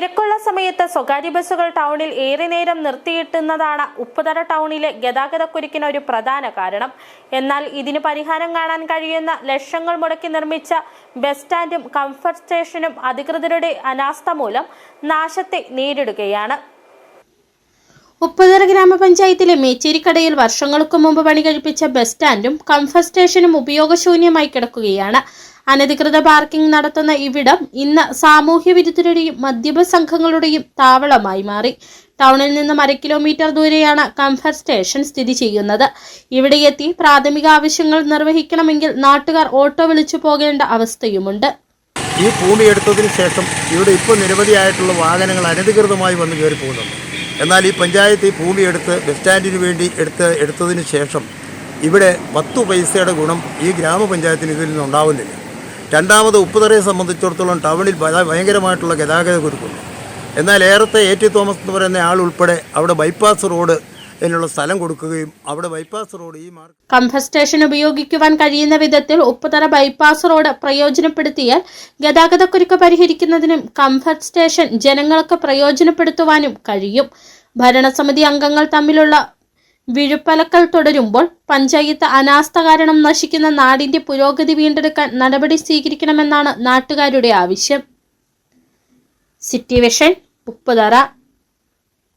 തിരക്കുള്ള സമയത്ത് സ്വകാര്യ ബസ്സുകൾ ടൗണിൽ ഏറെ നേരം നിർത്തിയിട്ടുന്നതാണ് ഉപ്പുതറ ടൗണിലെ ഗതാഗതക്കുരുക്കിന് ഒരു പ്രധാന കാരണം. എന്നാൽ ഇതിന് പരിഹാരം കാണാൻ കഴിയുന്ന ലക്ഷങ്ങൾ മുടക്കി നിർമ്മിച്ച ബസ് സ്റ്റാൻഡും കംഫർട്ട് സ്റ്റേഷനും അധികൃതരുടെ അനാസ്ഥ മൂലം നാശത്തെ നേരിടുകയാണ്. ഉപ്പുതറ ഗ്രാമപഞ്ചായത്തിലെ മേച്ചേരിക്കടയിൽ വർഷങ്ങൾക്ക് മുമ്പ് പണി കഴിപ്പിച്ച ബസ് സ്റ്റാൻഡും കംഫർട്ട് സ്റ്റേഷനും ഉപയോഗശൂന്യമായി കിടക്കുകയാണ്. അനധികൃത പാർക്കിംഗ് നടത്തുന്ന ഇവിടം ഇന്ന് സാമൂഹ്യ വിരുദ്ധരുടെയും മദ്യപ സംഘങ്ങളുടെയും താവളമായി മാറി. ടൗണിൽ നിന്നും 1 കിലോമീറ്റർ ദൂരെയാണ് കംഫർട്ട് സ്റ്റേഷൻ സ്ഥിതി ചെയ്യുന്നത്. ഇവിടെ എത്തി പ്രാഥമിക ആവശ്യങ്ങൾ നിർവഹിക്കണമെങ്കിൽ നാട്ടുകാർ ഓട്ടോ വിളിച്ചു പോകേണ്ട അവസ്ഥയുമുണ്ട്. ഈ ഭൂമി എടുത്തതിന് ശേഷം ഇവിടെ ഇപ്പോൾ നിരവധിയായിട്ടുള്ള വാഹനങ്ങൾ അനധികൃതമായി വന്ന് കയറി പോകുന്നുണ്ട്. എന്നാൽ ഈ പഞ്ചായത്ത് ഈ ഭൂമി എടുത്ത് ബസ് സ്റ്റാൻഡിന് വേണ്ടി എടുത്തതിന് ശേഷം ഇവിടെ 10 പൈസയുടെ ഗുണം ഈ ഗ്രാമപഞ്ചായത്തിന് ഇതിൽ നിന്നുണ്ടാവുന്നില്ല. രണ്ടാമത് ഉപ്പുതറയെ സംബന്ധിച്ചിടത്തോളം ടൗണിൽ ഭയങ്കരമായിട്ടുള്ള ഗതാഗത കുരുക്കുണ്ട്. എന്നാൽ ഏറത്തെ A.T. തോമസ് എന്ന് പറയുന്ന ആൾ ഉൾപ്പെടെ അവിടെ ബൈപ്പാസ് റോഡ് അതിനുള്ള സ്ഥലം കൊടുക്കുകയും അവിടെ ബൈപ്പാസ് റോഡ് ഈ കംഫർട്ട് സ്റ്റേഷൻ ഉപയോഗിക്കുവാൻ കഴിയുന്ന വിധത്തിൽ ഉപ്പുതറ ബൈപ്പാസ് റോഡ് പ്രയോജനപ്പെടുത്തിയാൽ ഗതാഗതക്കുരുക്ക് പരിഹരിക്കുന്നതിനും കംഫർട്ട് സ്റ്റേഷൻ ജനങ്ങൾക്ക് പ്രയോജനപ്പെടുത്തുവാനും കഴിയും. ഭരണസമിതി അംഗങ്ങൾ തമ്മിലുള്ള വിഴുപ്പലക്കൽ തുടരുമ്പോൾ പഞ്ചായത്ത് അനാസ്ഥ കാരണം നശിക്കുന്ന നാടിന്റെ പുരോഗതി വീണ്ടെടുക്കാൻ നടപടി സ്വീകരിക്കണമെന്നാണ് നാട്ടുകാരുടെ ആവശ്യം. City vision, Upputhara.